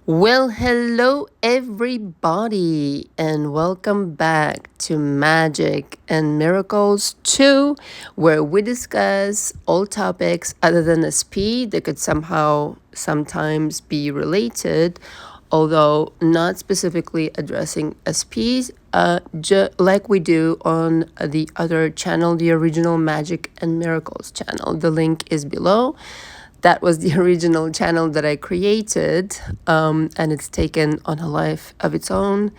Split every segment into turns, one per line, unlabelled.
Well, hello everybody, and welcome back to Magic and Miracles 2, where we discuss all topics other than SP that could somehow sometimes be related, although not specifically addressing SPs, like we do on the other channel, the original Magic and Miracles channel. The link is below. That was the original channel that I created, and it's taken on a life of its own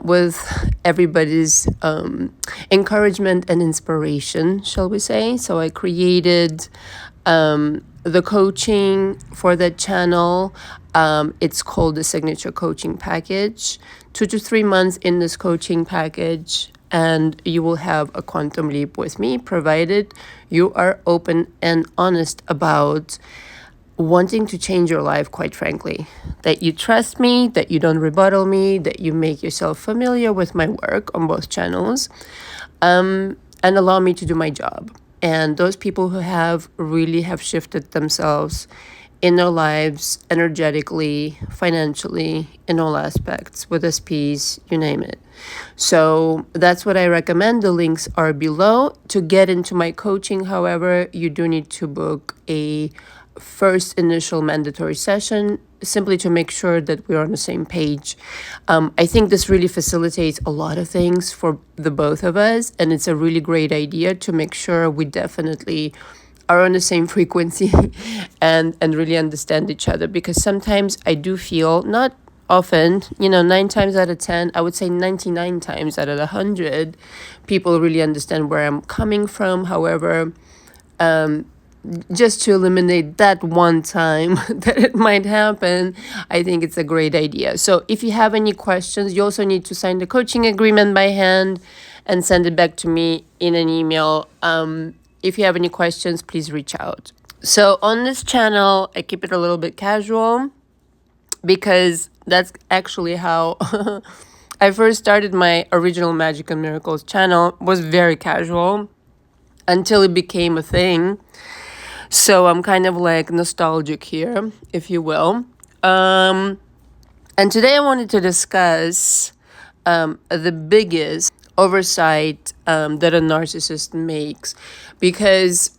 with everybody's encouragement and inspiration, shall we say. So I created the coaching for that channel. It's called the Signature Coaching Package. 2 to 3 months in this coaching package, and you will have a quantum leap with me, provided you are open and honest about wanting to change your life, quite frankly. That you trust me, that you don't rebuttal me, that you make yourself familiar with my work on both channels, and allow me to do my job. And those people who have shifted themselves in their lives, energetically, financially, in all aspects, with SPs, you name it. So that's what I recommend. The links are below. To get into my coaching, however, you do need to book a first initial mandatory session, simply to make sure that we're on the same page. I think this really facilitates a lot of things for the both of us, and it's a really great idea to make sure we definitely are on the same frequency and really understand each other, because sometimes I do feel, not often, 9 times out of 10, I would say 99 times out of 100, people really understand where I'm coming from. However, just to eliminate that one time that it might happen, I think it's a great idea. So if you have any questions, you also need to sign the coaching agreement by hand and send it back to me in an email. If you have any questions, please reach out. So on this channel, I keep it a little bit casual, because that's actually how I first started my original Magic and Miracles channel. Was very casual until it became a thing. So I'm kind of like nostalgic here, if you will. And today I wanted to discuss the biggest oversight that a narcissist makes, because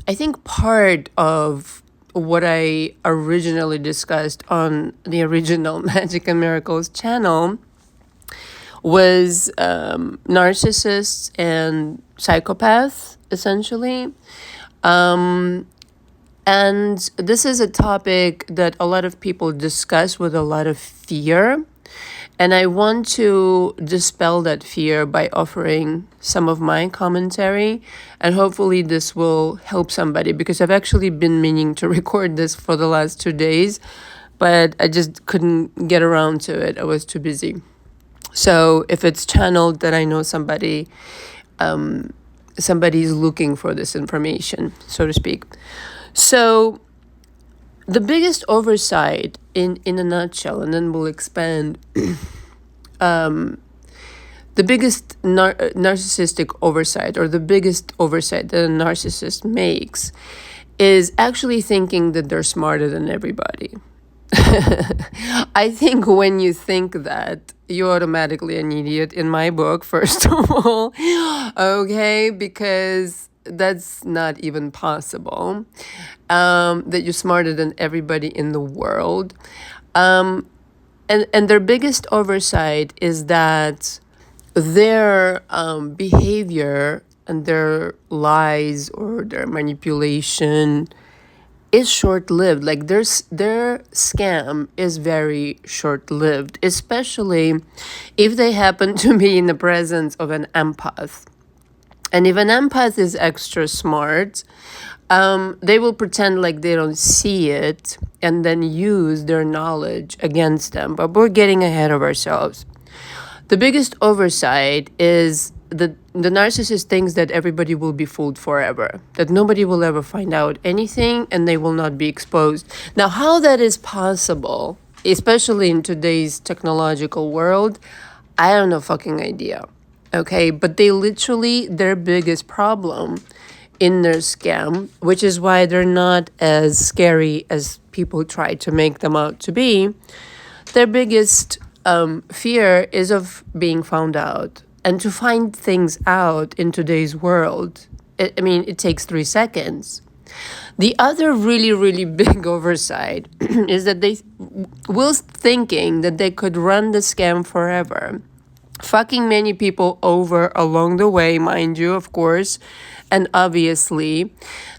I think part of what I originally discussed on the original Magic and Miracles channel was narcissists and psychopaths, essentially. And this is a topic that a lot of people discuss with a lot of fear. And I want to dispel that fear by offering some of my commentary. And hopefully this will help somebody, because I've actually been meaning to record this for the last 2 days, but I just couldn't get around to it. I was too busy. So if it's channeled that I know somebody's looking for this information, so to speak. So the biggest oversight in a nutshell, and then we'll expand, the biggest narcissistic oversight, or the biggest oversight that a narcissist makes, is actually thinking that they're smarter than everybody. I think when you think that, you're automatically an idiot in my book, first of all, okay? Because that's not even possible, that you're smarter than everybody in the world. And their biggest oversight is that their behavior and their lies or their manipulation is short-lived. Like their scam is very short-lived, especially if they happen to be in the presence of an empath. And if an empath is extra smart, they will pretend like they don't see it and then use their knowledge against them. But we're getting ahead of ourselves. The biggest oversight is the narcissist thinks that everybody will be fooled forever, that nobody will ever find out anything and they will not be exposed. Now, how that is possible, especially in today's technological world, I have no fucking idea. Okay, but their biggest problem in their scam, which is why they're not as scary as people try to make them out to be, their biggest fear is of being found out. And to find things out in today's world, it takes 3 seconds. The other really, really big oversight is that they will thinking that they could run the scam forever, fucking many people over along the way, mind you, of course, and obviously,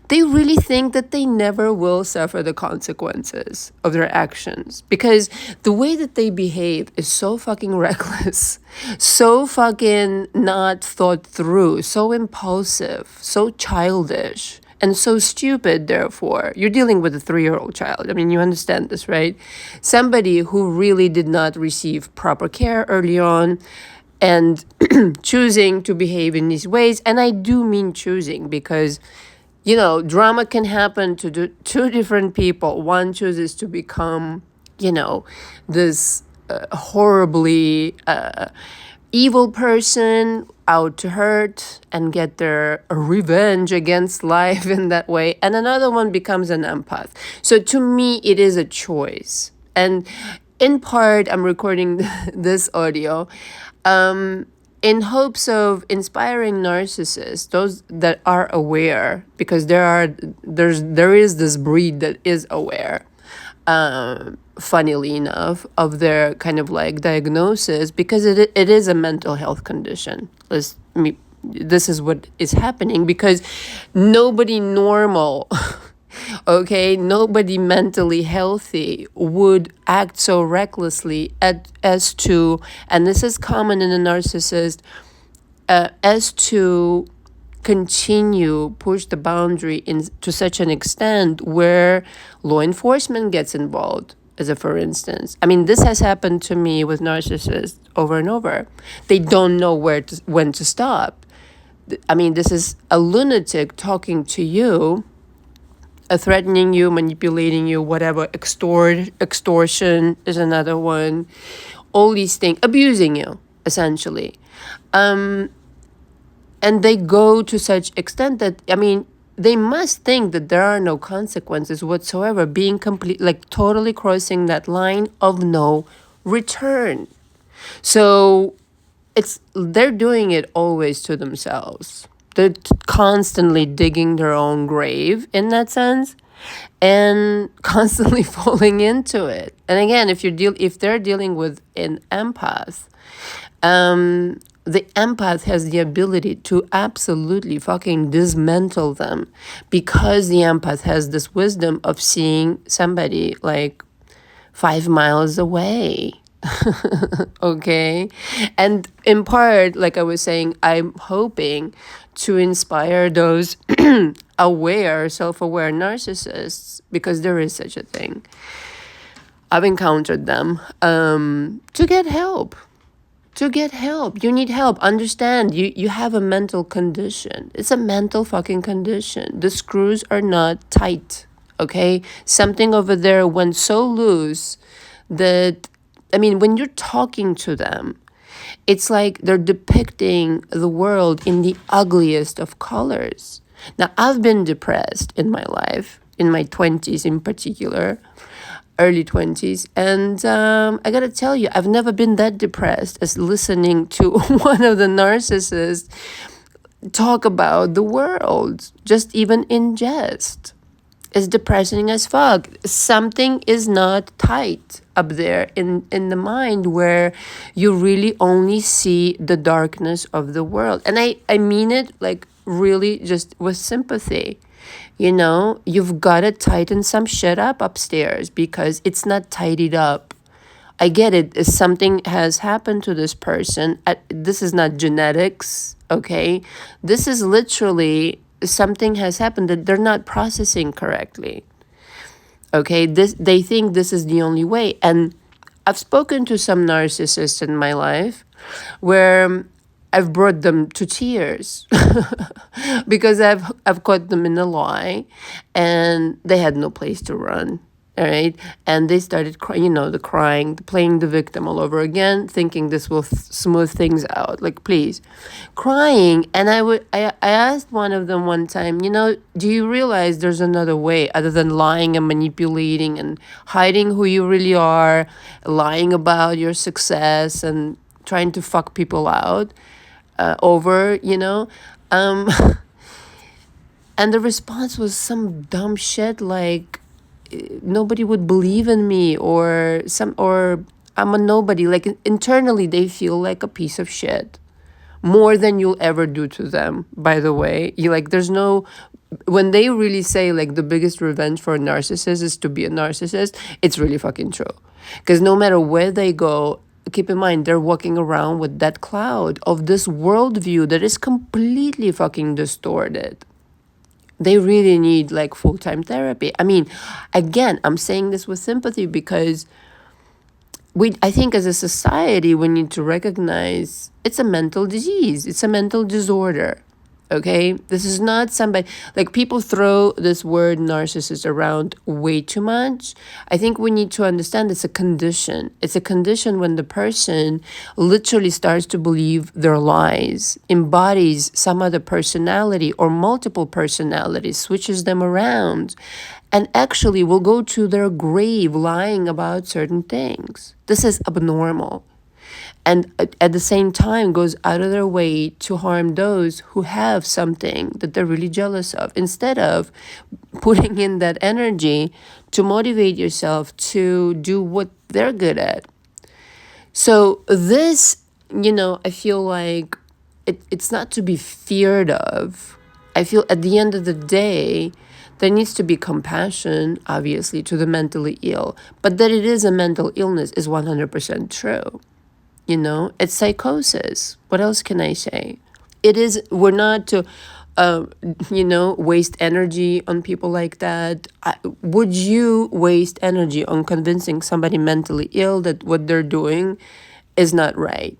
they really think that they never will suffer the consequences of their actions because the way that they behave is so fucking reckless, so fucking not thought through, so impulsive, so childish, and so stupid. Therefore, you're dealing with a 3-year-old child. I mean, you understand this, right? Somebody who really did not receive proper care early on and choosing to behave in these ways. And I do mean choosing because, drama can happen to two different people. One chooses to become, this horribly evil person out to hurt and get their revenge against life in that way. And another one becomes an empath. So to me, it is a choice. And in part, I'm recording this audio in hopes of inspiring narcissists, those that are aware, because there is this breed that is aware, funnily enough, of their kind of like diagnosis, because it is a mental health condition. This is what is happening because nobody normal okay, nobody mentally healthy would act so recklessly as to, and this is common in a narcissist, as to continue push the boundary to such an extent where law enforcement gets involved. As a for instance, this has happened to me with narcissists over and over. They don't know when to stop. This is a lunatic talking to you, threatening you, manipulating you, whatever. Extortion is another one. All these things, abusing you, essentially. And they go to such extent that, they must think that there are no consequences whatsoever, being totally crossing that line of no return. So they're doing it always to themselves. They're constantly digging their own grave in that sense and constantly falling into it. And again, if they're dealing with an empath, the empath has the ability to absolutely fucking dismantle them because the empath has this wisdom of seeing somebody 5 miles away. Okay. And in part, like I was saying, I'm hoping to inspire those self-aware narcissists, because there is such a thing. I've encountered them, to get help. You need help. Understand, you have a mental condition. It's a mental fucking condition. The screws are not tight, okay? Something over there went so loose that, when you're talking to them, it's like they're depicting the world in the ugliest of colors. Now, I've been depressed in my life, in my 20s in particular, early 20s. And I gotta tell you, I've never been that depressed as listening to one of the narcissists talk about the world, just even in jest. It's depressing as fuck. Something is not tight up there in the mind where you really only see the darkness of the world. And I mean it really just with sympathy. You've got to tighten some shit up upstairs because it's not tidied up. I get it. Something has happened to this person. This is not genetics, okay? This is literally something has happened that they're not processing correctly. Okay, they think this is the only way. And I've spoken to some narcissists in my life where I've brought them to tears because I've caught them in a lie and they had no place to run. All right. And they started crying, the crying, playing the victim all over again, thinking this will smooth things out. Like, please. Crying. And I asked one of them one time, do you realize there's another way other than lying and manipulating and hiding who you really are, lying about your success and trying to fuck people out Um, and the response was some dumb shit like, nobody would believe in me, or I'm a nobody. Like, internally they feel like a piece of shit, more than you'll ever do to them, by the way. There's no, when they really say like the biggest revenge for a narcissist is to be a narcissist, it's really fucking true. Because no matter where they go, keep in mind, they're walking around with that cloud of this worldview that is completely fucking distorted. They really need like full-time therapy. I mean, again, I'm saying this with sympathy because I think as a society, we need to recognize it's a mental disease. It's a mental disorder. Okay? This is not somebody, like, people throw this word narcissist around way too much. I think we need to understand it's a condition. It's a condition when the person literally starts to believe their lies, embodies some other personality or multiple personalities, switches them around, and actually will go to their grave lying about certain things. This is abnormal. And at the same time goes out of their way to harm those who have something that they're really jealous of, instead of putting in that energy to motivate yourself to do what they're good at. So this, I feel like it's not to be feared of. I feel at the end of the day, there needs to be compassion, obviously, to the mentally ill. But that it is a mental illness is 100% true. It's psychosis. What else can I say? We're not to, waste energy on people like that. Would you waste energy on convincing somebody mentally ill that what they're doing is not right?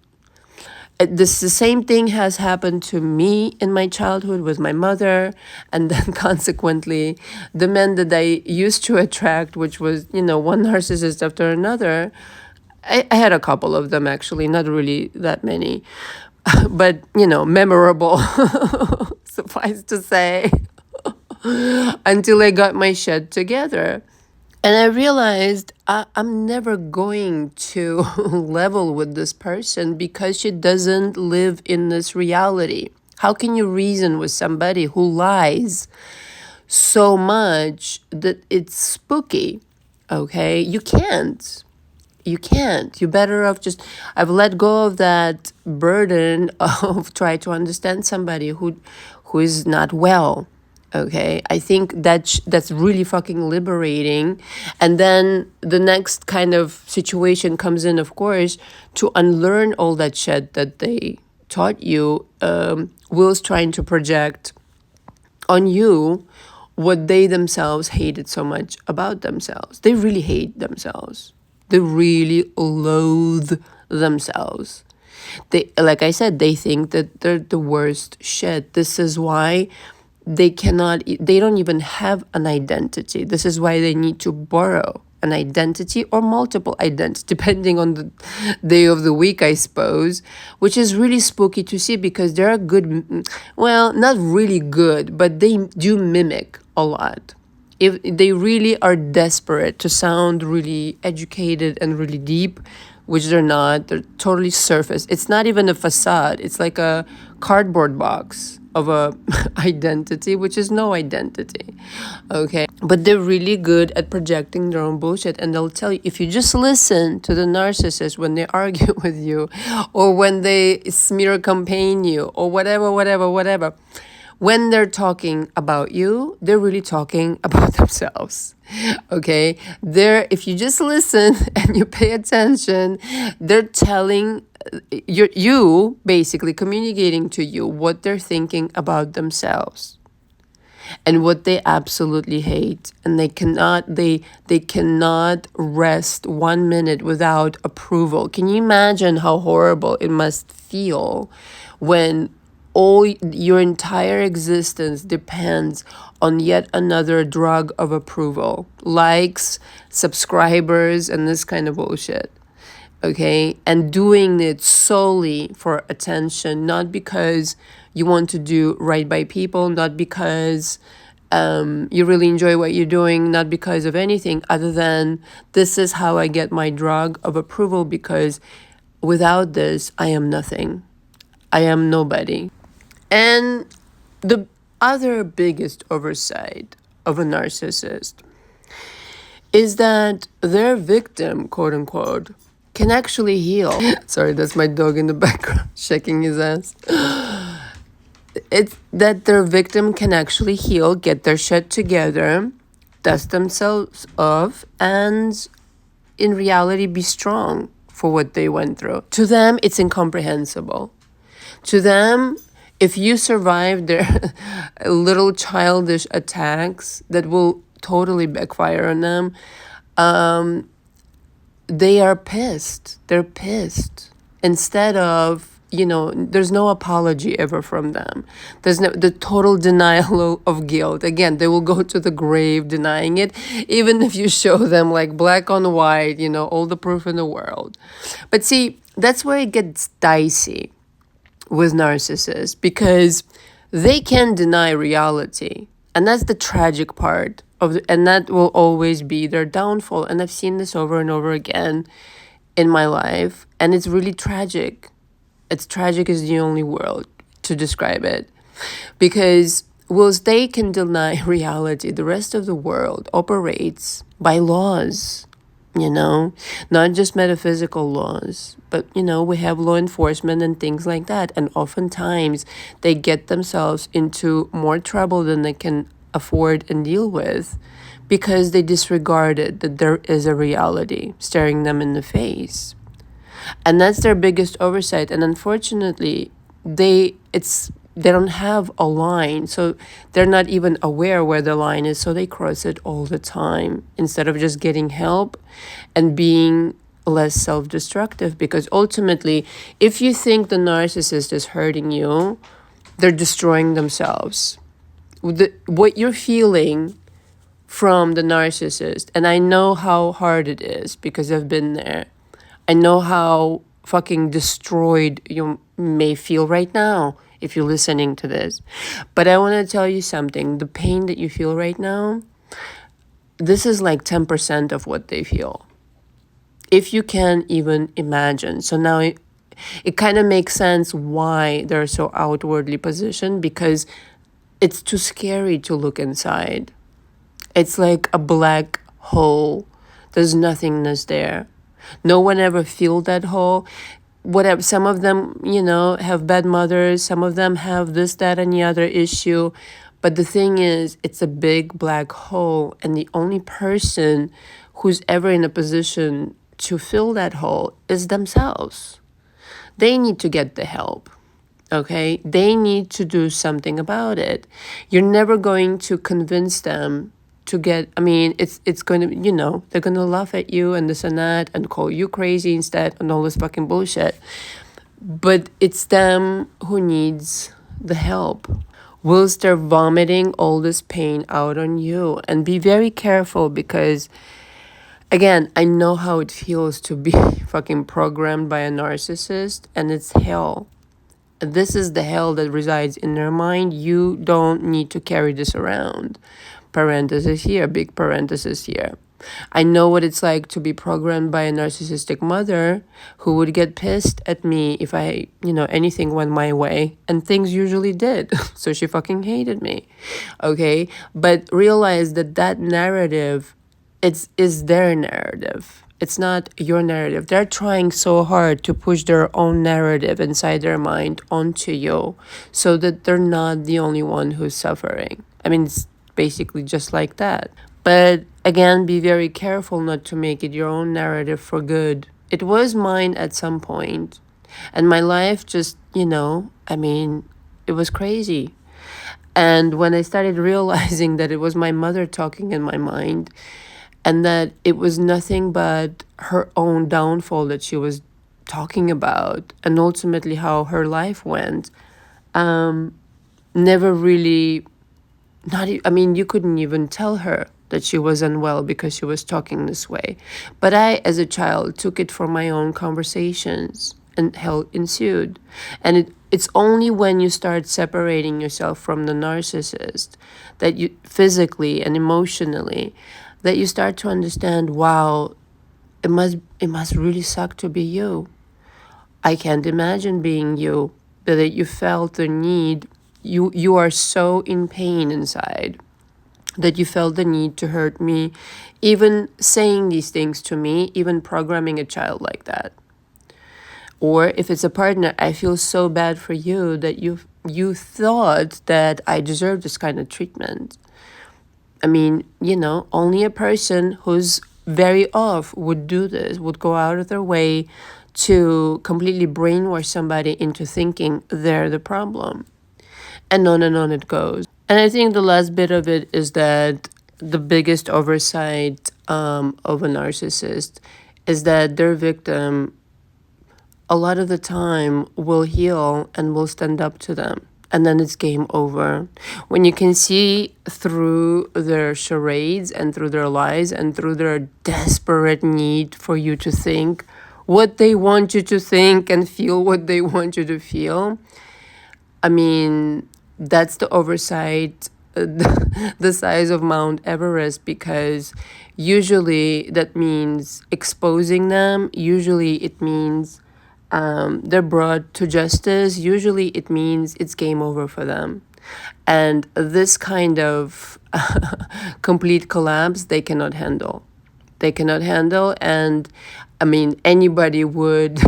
The same thing has happened to me in my childhood with my mother, and then consequently, the men that I used to attract, which was, one narcissist after another. I had a couple of them, actually, not really that many, but, memorable, suffice to say, until I got my shit together. And I realized I'm never going to level with this person because she doesn't live in this reality. How can you reason with somebody who lies so much that it's spooky? Okay, you can't. You're better off I've let go of that burden of try to understand somebody who is not well. Okay, I think that's really fucking liberating. And then the next kind of situation comes in, of course, to unlearn all that shit that they taught you, whilst trying to project on you what they themselves hated so much about themselves. They really hate themselves. They really loathe themselves. Like I said, they think that they're the worst shit. This is why they don't even have an identity. This is why they need to borrow an identity or multiple identities, depending on the day of the week, I suppose, which is really spooky to see because they're good, well, not really good, but they do mimic a lot. If they really are desperate to sound really educated and really deep, which they're not, they're totally surface. It's not even a facade. It's like a cardboard box of a identity, which is no identity. Okay. But they're really good at projecting their own bullshit. And they'll tell you, if you just listen to the narcissist when they argue with you, or when they smear campaign you, or whatever, when they're talking about you, they're really talking about themselves. Okay? If you just listen and you pay attention, they're telling you basically communicating to you what they're thinking about themselves and what they absolutely hate. And they cannot rest 1 minute without approval. Can you imagine how horrible it must feel when all your entire existence depends on yet another drug of approval, likes, subscribers, and this kind of bullshit. Okay, and doing it solely for attention, not because you want to do right by people, not because you really enjoy what you're doing, not because of anything other than this is how I get my drug of approval, because without this, I am nothing. I am nobody. And the other biggest oversight of a narcissist is that their victim, quote unquote, can actually heal. Sorry, that's my dog in the background shaking his ass. It's that their victim can actually heal, get their shit together, dust themselves off, and in reality be strong for what they went through. To them, it's incomprehensible. To them, if you survive their little childish attacks that will totally backfire on them, they are pissed. They're pissed. Instead of, there's no apology ever from them. There's no the total denial of guilt. Again, they will go to the grave denying it, even if you show them like black on white, all the proof in the world. But see, that's where it gets dicey with narcissists, because they can deny reality. And that's the tragic part and that will always be their downfall. And I've seen this over and over again in my life. And it's really tragic. It's tragic is the only word to describe it. Because whilst they can deny reality, the rest of the world operates by laws. Not just metaphysical laws, but, we have law enforcement and things like that. And oftentimes they get themselves into more trouble than they can afford and deal with because they disregarded that there is a reality staring them in the face. And that's their biggest oversight. And unfortunately, they don't have a line, so they're not even aware where the line is, so they cross it all the time instead of just getting help and being less self-destructive. Because ultimately, if you think the narcissist is hurting you, they're destroying themselves. What you're feeling from the narcissist, and I know how hard it is because I've been there. I know how fucking destroyed you may feel right now if you're listening to this. But I want to tell you something. The pain that you feel right now, this is like 10% of what they feel. If you can even imagine. So now it kind of makes sense why they're so outwardly positioned, because it's too scary to look inside. It's like a black hole. There's nothingness there. No one ever filled that hole. Whatever, some of them, have bad mothers. Some of them have this, that, and the other issue. But the thing is, it's a big black hole. And the only person who's ever in a position to fill that hole is themselves. They need to get the help. Okay? They need to do something about it. You're never going to convince them to get, it's going to, they're going to laugh at you and this and that and call you crazy instead and all this fucking bullshit. But it's them who needs the help. Whilst they're vomiting all this pain out on you. And be very careful because, again, I know how it feels to be fucking programmed by a narcissist, and it's hell. This is the hell that resides in their mind. You don't need to carry this around. Parenthesis here, big parenthesis here. I know what it's like to be programmed by a narcissistic mother who would get pissed at me if anything went my way. And things usually did. So she fucking hated me. Okay? But realize that narrative, is their narrative. It's not your narrative. They're trying so hard to push their own narrative inside their mind onto you so that they're not the only one who's suffering. It's basically just like that. But again, be very careful not to make it your own narrative for good. It was mine at some point. And my life just, it was crazy. And when I started realizing that it was my mother talking in my mind, and that it was nothing but her own downfall that she was talking about, and ultimately how her life went, never really, I mean, you couldn't even tell her that she was unwell because she was talking this way. But I, as a child, took it for my own conversations and hell ensued. And it's only when you start separating yourself from the narcissist that you physically and emotionally, that you start to understand, wow, it must really suck to be you. I can't imagine being you, but that you felt the need, you are so in pain inside that you felt the need to hurt me, even saying these things to me, even programming a child like that. Or if it's a partner, I feel so bad for you that you thought that I deserve this kind of treatment. I mean, only a person who's very off would do this, would go out of their way to completely brainwash somebody into thinking they're the problem. And on it goes. And I think the last bit of it is that the biggest oversight of a narcissist is that their victim, a lot of the time, will heal and will stand up to them. And then it's game over. When you can see through their charades and through their lies and through their desperate need for you to think what they want you to think and feel what they want you to feel, I mean, that's the oversight, the size of Mount Everest, because usually that means exposing them. Usually it means they're brought to justice. Usually it means it's game over for them. And this kind of complete collapse, they cannot handle. They cannot handle. And I mean, anybody would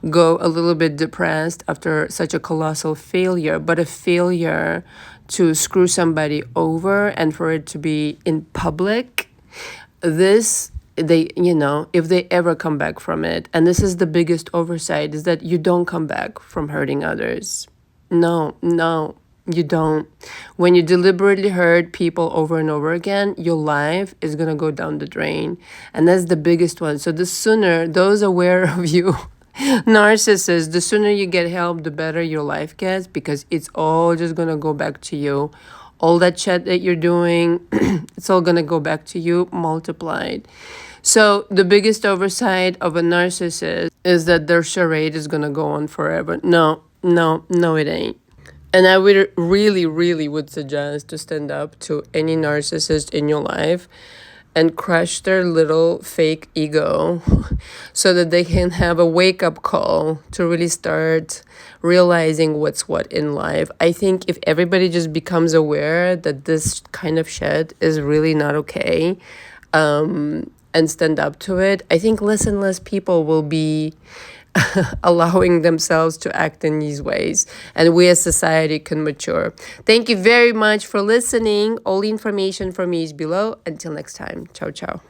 go a little bit depressed after such a colossal failure, but a failure to screw somebody over and for it to be in public, this, they, if they ever come back from it, and this is the biggest oversight, is that you don't come back from hurting others. No, you don't. When you deliberately hurt people over and over again, your life is going to go down the drain. And that's the biggest one. So the sooner, those aware of you, narcissists, the sooner you get help, the better your life gets, because it's all just going to go back to you. All that chat that you're doing, it's all going to go back to you multiplied. So the biggest oversight of a narcissist is that their charade is going to go on forever. No, it ain't. And I would really would suggest to stand up to any narcissist in your life and crush their little fake ego so that they can have a wake-up call to really start realizing what's what in life. I think if everybody just becomes aware that this kind of shit is really not okay, and stand up to it, I think less and less people will be allowing themselves to act in these ways, and we as society can mature. Thank you very much for listening. All the information for me is below. Until next time, ciao.